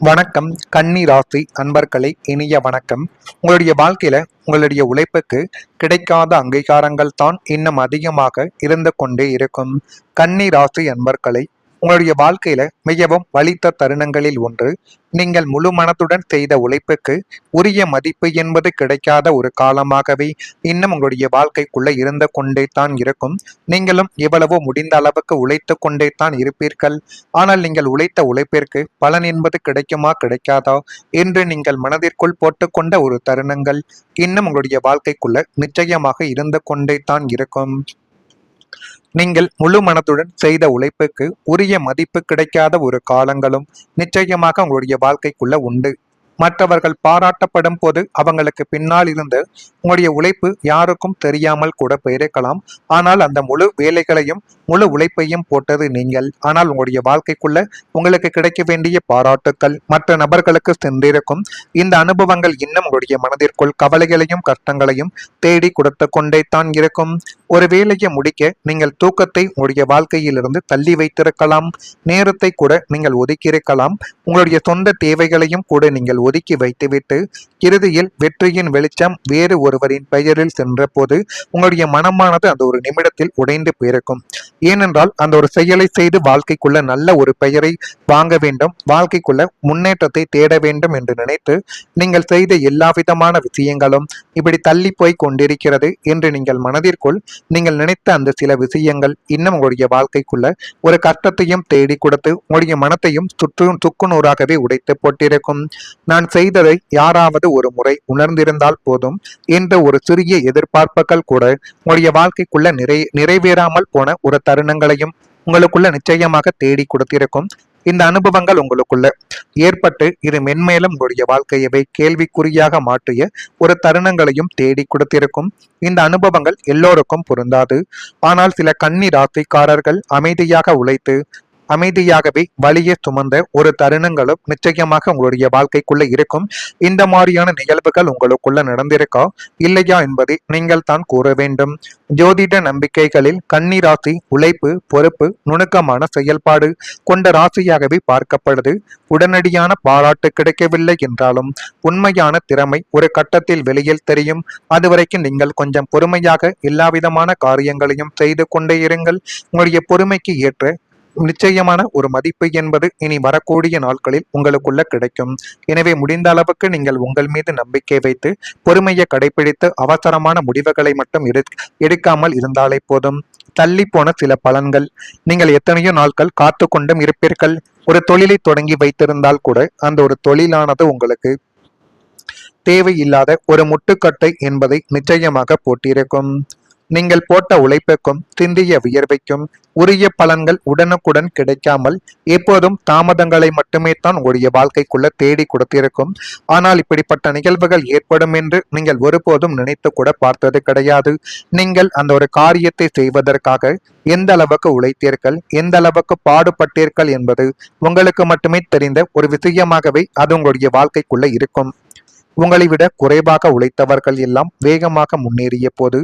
வணக்கம். கன்னி ராசி அன்பர்களே, இனிய வணக்கம். உங்களுடைய வாழ்க்கையில உங்களுடைய உழைப்புக்கு கிடைக்காத அங்கீகாரங்கள் தான் இன்னும் அதிகமாக இருந்து கொண்டே இருக்கும். கன்னி ராசி அன்பர்களே, உங்களுடைய வாழ்க்கையில மிகவும் வலித்த தருணங்களில் ஒன்று, நீங்கள் முழு மனத்துடன் செய்த உழைப்புக்கு உரிய மதிப்பு என்பது கிடைக்காத ஒரு காலமாகவே இன்னும் உங்களுடைய வாழ்க்கைக்குள்ள இருந்து கொண்டே தான் இருக்கும். நீங்களும் எவ்வளவோ முடிந்த அளவுக்கு உழைத்து கொண்டே தான் இருப்பீர்கள். ஆனால் நீங்கள் உழைத்த உழைப்பிற்கு பலன் என்பது கிடைக்குமா கிடைக்காதா என்று நீங்கள் மனதிற்குள் போட்டுக்கொண்ட ஒரு தருணங்கள் இன்னும் உங்களுடைய வாழ்க்கைக்குள்ள நிச்சயமாக இருந்து கொண்டே தான் இருக்கும். நீங்கள் முழு மனதுடன் செய்த உழைப்புக்கு உரிய மதிப்பு கிடைக்காத ஒரு காலங்களும் நிச்சயமாக உங்களுடைய வாழ்க்கைக்குள்ள உண்டு. மற்றவர்கள் பாராட்டப்படும் போது அவங்களுக்கு பின்னால் இருந்து உங்களுடைய உழைப்பு யாருக்கும் தெரியாமல் கூட போயிருக்கலாம். ஆனால் அந்த முழு வேலைகளையும் முழு உழைப்பையும் போட்டது நீங்கள். ஆனால் உங்களுடைய வாழ்க்கைக்குள்ள உங்களுக்கு கிடைக்க வேண்டிய பாராட்டுக்கள் மற்ற நபர்களுக்கு சென்றிருக்கும். இந்த அனுபவங்கள் இன்னும் உங்களுடைய மனதிற்குள் கவலைகளையும் கஷ்டங்களையும் தேடி கொடுத்து கொண்டே தான் இருக்கும். ஒரு வேலையை முடிக்க நீங்கள் தூக்கத்தை உங்களுடைய வாழ்க்கையிலிருந்து தள்ளி வைத்திருக்கலாம். நேரத்தை கூட நீங்கள் ஒதுக்கியிருக்கலாம். உங்களுடைய சொந்த தேவைகளையும் கூட நீங்கள் ஒதுக்கி வைத்துவிட்டு இறுதியில் வெற்றியின் வெளிச்சம் வேறு ஒருவரின் பெயரில் சென்ற போது உங்களுடைய மனமானது அந்த ஒரு நிமிடத்தில் உடைந்து போயிருக்கும். ஏனென்றால் அந்த ஒரு செயலை செய்து வாழ்க்கைக்குள்ள நல்ல ஒரு பெயரை வாங்க வேண்டும், வாழ்க்கைக்குள்ள முன்னேற்றத்தை தேட வேண்டும் என்று நினைத்து நீங்கள் செய்த எல்லா விதமான விஷயங்களும் இப்படி தள்ளி போய் கொண்டிருக்கிறது என்று நீங்கள் மனதிற்குள் நீங்கள் நினைத்த அந்த சில விஷயங்கள் இன்னும் உங்களுடைய வாழ்க்கைக்குள்ள ஒரு கஷ்டத்தையும் தேடி கொடுத்து உங்களுடைய மனத்தையும் துக்குநூறாகவே உடைத்து போட்டிருக்கும். நான் செய்ததை யாராவது ஒரு முறை உணர்ந்திருந்தால் போதும் என்ற ஒரு சிறிய எதிர்பார்ப்புகள் கூட உங்களுடைய வாழ்க்கைக்குள்ள நிறைவேறாமல் போன ஒரு தருணங்களையும் உங்களுக்குள்ள நிச்சயமாக தேடி கொடுத்திருக்கும். இந்த அனுபவங்கள் உங்களுக்குள்ள ஏற்பட்டு இது மென்மேலும் உங்களுடைய வாழ்க்கையவை கேள்விக்குறியாக மாற்றிய ஒரு தருணங்களையும் தேடி கொடுத்திருக்கும். இந்த அனுபவங்கள் எல்லோருக்கும் பொருந்தாது. ஆனால் சில கன்னி ராசிக்காரர்கள் அமைதியாக உழைத்து அமைதியாகவே வலியை சுமந்த ஒரு தருணங்களும் நிச்சயமாக உங்களுடைய வாழ்க்கைக்குள்ள இருக்கும். இந்த மாதிரியான நிகழ்வுகள் உங்களுக்குள்ள நடந்திருக்கா இல்லையா என்பதை நீங்கள் தான் கூற வேண்டும். ஜோதிட நம்பிக்கைகளில் கன்னி ராசி உழைப்பு, பொறுப்பு, நுணுக்கமான செயல்பாடு கொண்ட ராசியாகவே பார்க்கப்படுது. உடனடியான பாராட்டு கிடைக்கவில்லை என்றாலும் உண்மையான திறமை ஒரு கட்டத்தில் வெளியில் தெரியும். அதுவரைக்கும் நீங்கள் கொஞ்சம் பொறுமையாக எல்லா விதமான காரியங்களையும் செய்து கொண்டே இருங்கள். உங்களுடைய பொறுமைக்கு ஏற்ற நிச்சயமான ஒரு மதிப்பு என்பது இனி வரக்கூடிய நாட்களில் உங்களுக்குள்ள கிடைக்கும். எனவே முடிந்த அளவுக்கு நீங்கள் உங்கள் மீது நம்பிக்கை வைத்து பொறுமையை கடைபிடித்து அவசரமான முடிவுகளை மட்டும் எடுக்காமல் இருந்தாலே போதும். தள்ளி போன சில பலன்கள், நீங்கள் எத்தனையோ நாட்கள் காத்து கொண்டும் இருப்பீர்கள். ஒரு தொழிலை தொடங்கி வைத்திருந்தால் கூட அந்த ஒரு தொழிலானது உங்களுக்கு தேவையில்லாத ஒரு முட்டுக்கட்டை என்பதை நிச்சயமாக போட்டிருக்கும். நீங்கள் போட்ட உழைப்புக்கும் சிந்திய வியர்வைக்கும் உரிய பலன்கள் உடனுக்குடன் கிடைக்காமல் எப்போதும் தாமதங்களை மட்டுமே தான் உங்களுடைய வாழ்க்கைக்குள்ள தேடி கொடுத்திருக்கும். ஆனால் இப்படிப்பட்ட நிகழ்வுகள் ஏற்படும் என்று நீங்கள் ஒருபோதும் நினைத்து கூட பார்த்தது கிடையாது. நீங்கள் அந்த ஒரு காரியத்தை செய்வதற்காக எந்த அளவுக்கு உழைத்தீர்கள், எந்த அளவுக்கு பாடுபட்டீர்கள் என்பது உங்களுக்கு மட்டுமே தெரிந்த ஒரு விஷயமாகவே அது உங்களுடைய வாழ்க்கைக்குள்ள இருக்கும். உங்களை விட குறைவாக உழைத்தவர்கள் எல்லாம் வேகமாக முன்னேறிய போது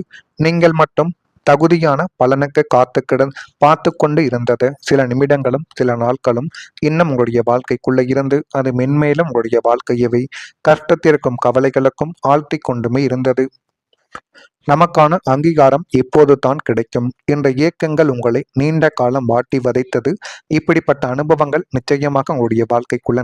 நீங்கள் மட்டும் தகுதியான பலனுக்கு பார்த்து கொண்டு இருந்தது சில நிமிடங்களும் சில நாட்களும் இன்னும் உங்களுடைய வாழ்க்கைக்குள்ள இருந்து அது மென்மேலும் உங்களுடைய வாழ்க்கையவை கஷ்டத்திற்கும் கவலைகளுக்கும் ஆழ்த்தி கொண்டுமே இருந்தது. நமக்கான அங்கீகாரம் எப்போது தான் கிடைக்கும் என்ற இயக்கங்கள் உங்களை நீண்ட காலம் வாட்டி வதைத்தது. இப்படிப்பட்ட அனுபவங்கள் நிச்சயமாக உங்களுடைய வாழ்க்கைக்குள்ள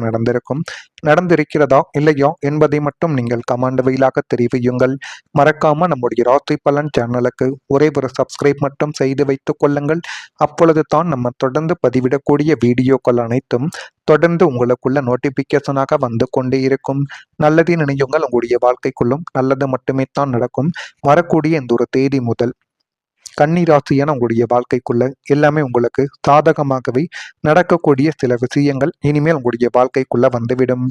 நடந்திருக்கிறதா இல்லையா என்பதை மட்டும் நீங்கள் கமெண்ட் வழியாக தெரிவியுங்கள். மறக்காம நம்முடைய ராசி பலன் சேனலுக்கு ஒரே ஒரு சப்ஸ்கிரைப் மட்டும் செய்து வைத்துக் கொள்ளுங்கள். அப்பொழுது தான் நம்ம தொடர்ந்து பதிவிடக்கூடிய வீடியோக்கள் அனைத்தும் தொடர்ந்து உங்களுக்குள்ள நோட்டிபிகேஷனாக வந்து கொண்டே இருக்கும். நல்லது நினையுங்கள், உங்களுடைய வாழ்க்கைக்குள்ளும் நல்லது மட்டுமே தான் நடக்கும். வரக்கூடிய இந்த ஒரு தேதி முதல் கன்னி ராசியான உங்களுடைய வாழ்க்கைக்குள்ள எல்லாமே உங்களுக்கு சாதகமாகவே நடக்கக்கூடிய சில விஷயங்கள் இனிமேல் உங்களுடைய வாழ்க்கைக்குள்ள வந்துவிடும்.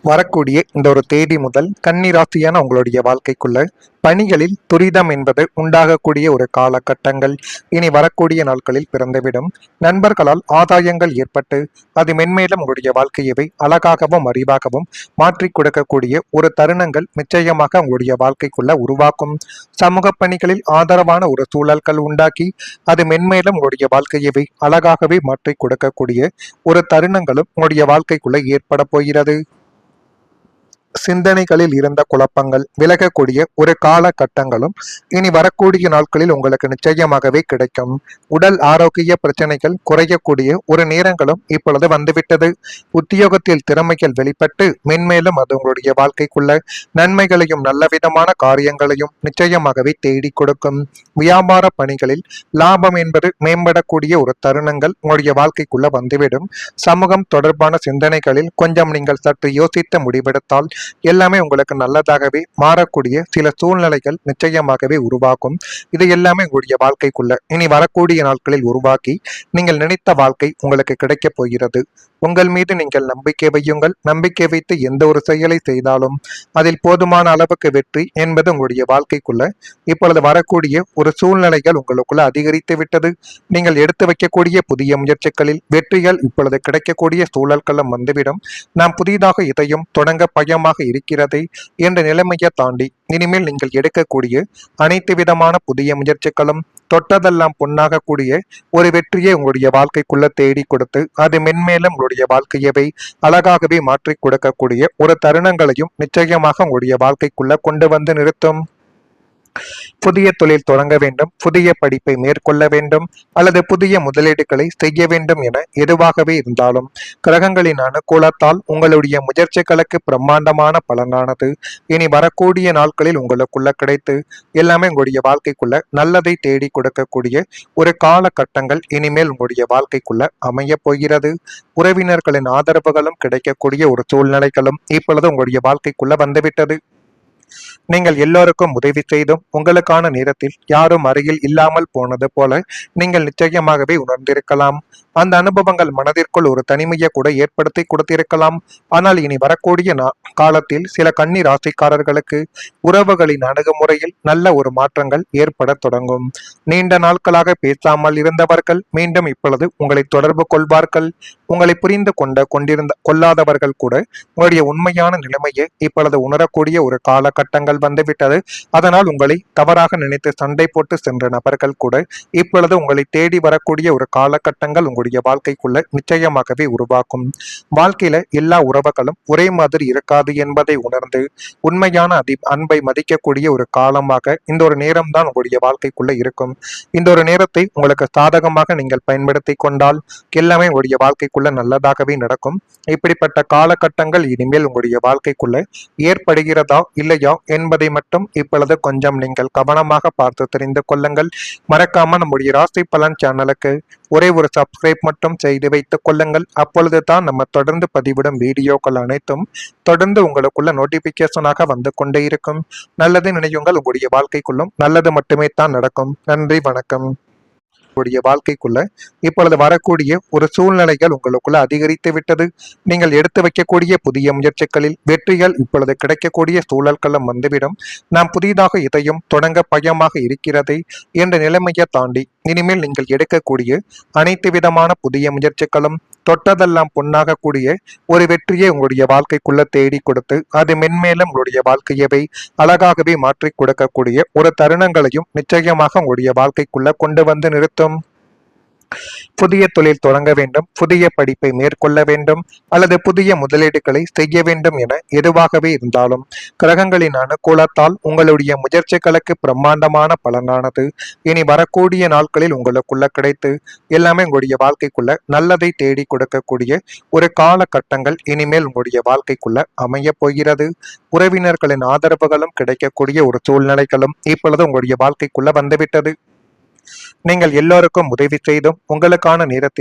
வரக்கூடிய இந்த ஒரு தேதி முதல் கன்னி ராசியான உங்களுடைய வாழ்க்கைக்குள்ள பணிகளில் துரிதம் என்பது உண்டாகக்கூடிய ஒரு காலகட்டங்கள் இனி வரக்கூடிய நாட்களில் பிறந்துவிடும். நண்பர்களால் ஆதாயங்கள் ஏற்பட்டு அது மென்மேலும் உங்களுடைய வாழ்க்கையவை அழகாகவும் அறிவாகவும் மாற்றிக் கொடுக்கக்கூடிய ஒரு தருணங்கள் நிச்சயமாக உங்களுடைய வாழ்க்கைக்குள்ள உருவாக்கும். சமூக பணிகளில் ஆதரவான ஒரு சூழல்கள் உண்டாக்கி அது மென்மேலும் உங்களுடைய வாழ்க்கையவை அழகாகவே மாற்றிக் கொடுக்கக்கூடிய ஒரு தருணங்களும் உங்களுடைய வாழ்க்கைக்குள்ள ஏற்பட போகிறது. சிந்தனைகளில் இருந்த குழப்பங்கள் விலகக்கூடிய ஒரு காலகட்டங்களும் இனி வரக்கூடிய நாட்களில் உங்களுக்கு நிச்சயமாகவே கிடைக்கும். உடல் ஆரோக்கிய பிரச்சனைகள் குறையக்கூடிய ஒரு நேரங்களும் இப்பொழுது வந்துவிட்டது. உத்தியோகத்தில் திறமைகள் வெளிப்பட்டு மென்மேலும் அது உங்களுடைய வாழ்க்கைக்குள்ள நன்மைகளையும் நல்லவிதமான காரியங்களையும் நிச்சயமாகவே தேடி கொடுக்கும். வியாபார பணிகளில் லாபம் என்பது மேம்படக்கூடிய ஒரு தருணங்கள் உங்களுடைய வாழ்க்கைக்குள்ள வந்துவிடும். சமூகம் தொடர்பான சிந்தனைகளில் கொஞ்சம் நீங்கள் சற்று யோசித்து முடிவெடுத்தால் எல்லாமே உங்களுக்கு நல்லதாகவே மாறக்கூடிய சில சூழ்நிலைகள் நிச்சயமாகவே உருவாக்கும். இது எல்லாமே உங்களுடைய வாழ்க்கைக்குள்ள இனி வரக்கூடிய நாட்களில் உருவாக்கி நீங்கள் நினைத்த வாழ்க்கை உங்களுக்கு கிடைக்கப் போகிறது. உங்கள் மீது நீங்கள் நம்பிக்கை வையுங்கள். நம்பிக்கை வைத்து எந்த ஒரு செயலை செய்தாலும் அதில் போதுமான அளவுக்கு வெற்றி என்பது உங்களுடைய வாழ்க்கைக்குள்ள இப்பொழுது வரக்கூடிய ஒரு சூழ்நிலைகள் உங்களுக்குள்ள அதிகரித்து விட்டது. நீங்கள் எடுத்து வைக்கக்கூடிய புதிய முயற்சிகளில் வெற்றிகள் இப்பொழுது கிடைக்கக்கூடிய சூழல்களும் வந்துவிடும். நாம் புதிதாக இதையும் தொடங்க பயமாக இருக்கிறது என்ற நிலைமையை தாண்டி இனிமேல் நீங்கள் எடுக்கக்கூடிய அனைத்து விதமான புதிய முயற்சிகளும் தொட்டதெல்லாம் பொன்னாகக்கூடிய ஒரு வெற்றியை உங்களுடைய வாழ்க்கைக்குள்ள தேடி கொடுத்து அது மென்மேலும் உங்களுடைய வாழ்க்கையவை அழகாகவே மாற்றிக் கொடுக்கக்கூடிய ஒரு தருணங்களையும் நிச்சயமாக உங்களுடைய வாழ்க்கைக்குள்ள கொண்டு வந்து நிறுத்தும். புதிய தொழில் தொடங்க வேண்டும், புதிய படிப்பை மேற்கொள்ள வேண்டும் அல்லது புதிய முதலீடுகளை செய்ய வேண்டும் என எதுவாகவே இருந்தாலும் கிரகங்களின் அனுகூலத்தால் உங்களுடைய முயற்சிகளுக்கு பிரம்மாண்டமான பலனானது இனி வரக்கூடிய நாட்களில் உங்களுக்குள்ள கிடைத்து எல்லாமே உங்களுடைய வாழ்க்கைக்குள்ள நல்லதை தேடி கொடுக்கக்கூடிய ஒரு காலகட்டங்கள் இனிமேல் உங்களுடைய வாழ்க்கைக்குள்ள அமைய போகிறது. உறவினர்களின் ஆதரவுகளும் கிடைக்கக்கூடிய ஒரு சூழ்நிலைகளும் இப்பொழுது உங்களுடைய வாழ்க்கைக்குள்ள வந்துவிட்டது. நீங்கள் எல்லோருக்கும் உதவி செய்தும் உங்களுக்கான நேரத்தில் யாரும் அருகில் இல்லாமல் போனது போல நீங்கள் நிச்சயமாகவே உணர்ந்திருக்கலாம். அந்த அனுபவங்கள் மனதிற்குள் ஒரு தனிமையை கூட ஏற்படுத்தி கொடுத்திருக்கலாம். ஆனால் இனி வரக்கூடிய காலத்தில் சில கன்னி ராசிக்காரர்களுக்கு உறவுகளின் அணுகுமுறையில் நல்ல ஒரு மாற்றங்கள் ஏற்பட தொடங்கும். நீண்ட நாட்களாக பேசாமல் இருந்தவர்கள் மீண்டும் இப்பொழுது உங்களை தொடர்பு கொள்வார்கள். உங்களை புரிந்து கொள்ளாதவர்கள் கூட உங்களுடைய உண்மையான நிலைமையை இப்பொழுது உணரக்கூடிய ஒரு காலகட்டங்கள் வந்துவிட்டது. அதனால் உங்களை தவறாக நினைத்து சண்டை போட்டு சென்ற நபர்கள் கூட இப்பொழுது உங்களை தேடி வரக்கூடிய ஒரு காலகட்டங்கள் உங்களுடைய வாழ்க்கைக்குள்ள நிச்சயமாகவே உருவாக்கும். வாழ்க்கையில எல்லா உறவுகளும் ஒரே மாதிரி இருக்காது என்பதை உணர்ந்து உண்மையான அன்பை மதிக்கக்கூடிய ஒரு காலமாக இந்த ஒரு நேரம் தான் உங்களுடைய வாழ்க்கைக்குள்ள இருக்கும். இந்த ஒரு நேரத்தை உங்களுக்கு சாதகமாக நீங்கள் பயன்படுத்தி கொண்டால் எல்லாமே உங்களுடைய வாழ்க்கைக்குள்ள நல்லதாகவே நடக்கும். இப்படிப்பட்ட காலகட்டங்கள் இனிமேல் உங்களுடைய வாழ்க்கைக்குள்ள ஏற்படுகிறதா இல்லையா என்பதை மட்டும் இப்பொழுது கொஞ்சம் நீங்கள் கவனமாக பார்த்து தெரிந்து கொள்ளுங்கள். மறக்காம நம்முடைய ராசி பலன் சேனலுக்கு ஒரே ஒரு சப்ஸ்கிரைப் மட்டும் செய்து வைத்துக் கொள்ளுங்கள். அப்பொழுது தான் நம்ம தொடர்ந்து பதிவிடும் வீடியோக்கள் அனைத்தும் தொடர்ந்து உங்களுக்குள்ள நோட்டிபிகேஷனாக வந்து கொண்டே இருக்கும். நல்லது நினையுங்கள், உங்களுடைய வாழ்க்கைக்குள்ளும் நல்லது மட்டுமே தான் நடக்கும். நன்றி, வணக்கம். வாழ்க்கைக்குள்ள இப்பொழுது வரக்கூடிய ஒரு சூழ்நிலைகள் உங்களுக்குள்ள அதிகரித்து விட்டது. நீங்கள் எடுத்து வைக்கக்கூடிய புதிய முயற்சிகளில் வெற்றிகள் இப்பொழுது கிடைக்கக்கூடிய சூழல்களும் வந்துவிடும். நாம் புதிதாக இதையும் தொடங்க பயமாக இருக்கிறது என்ற நிலைமையை தாண்டி இனிமேல் நீங்கள் எடுக்கக்கூடிய அனைத்து விதமான புதிய முயற்சிகளும் தொட்டதெல்லாம் பொன்னாகக்கூடிய ஒரு வெற்றியை உங்களுடைய வாழ்க்கைக்குள்ள தேடி கொடுத்து அது மென்மேலும் உங்களுடைய வாழ்க்கையவை அழகாகவே மாற்றிக் கொடுக்கக்கூடிய ஒரு தருணங்களையும் நிச்சயமாக உங்களுடைய வாழ்க்கைக்குள்ள கொண்டு வந்து நிறுத்தும். புதிய தொழில் தொடங்க வேண்டும், புதிய படிப்பை மேற்கொள்ள வேண்டும் அல்லது புதிய முதலீடுகளை செய்ய வேண்டும் என எதுவாகவே இருந்தாலும் கிரகங்களின் அனுகூலத்தால் உங்களுடைய முயற்சிகளுக்கு பிரம்மாண்டமான பலனானது இனி வரக்கூடிய நாட்களில் உங்களுக்குள்ள கிடைத்து எல்லாமே உங்களுடைய வாழ்க்கைக்குள்ள நல்லதை தேடி கொடுக்கக்கூடிய ஒரு காலகட்டங்கள் இனிமேல் உங்களுடைய வாழ்க்கைக்குள்ள அமைய போகிறது. உறவினர்களின் ஆதரவுகளும் கிடைக்கக்கூடிய ஒரு சூழ்நிலைகளும் இப்பொழுது உங்களுடைய வாழ்க்கைக்குள்ள வந்துவிட்டது. நீங்கள் எல்லோருக்கும் உதவி செய்தும் உங்களுக்கான நேரத்தில்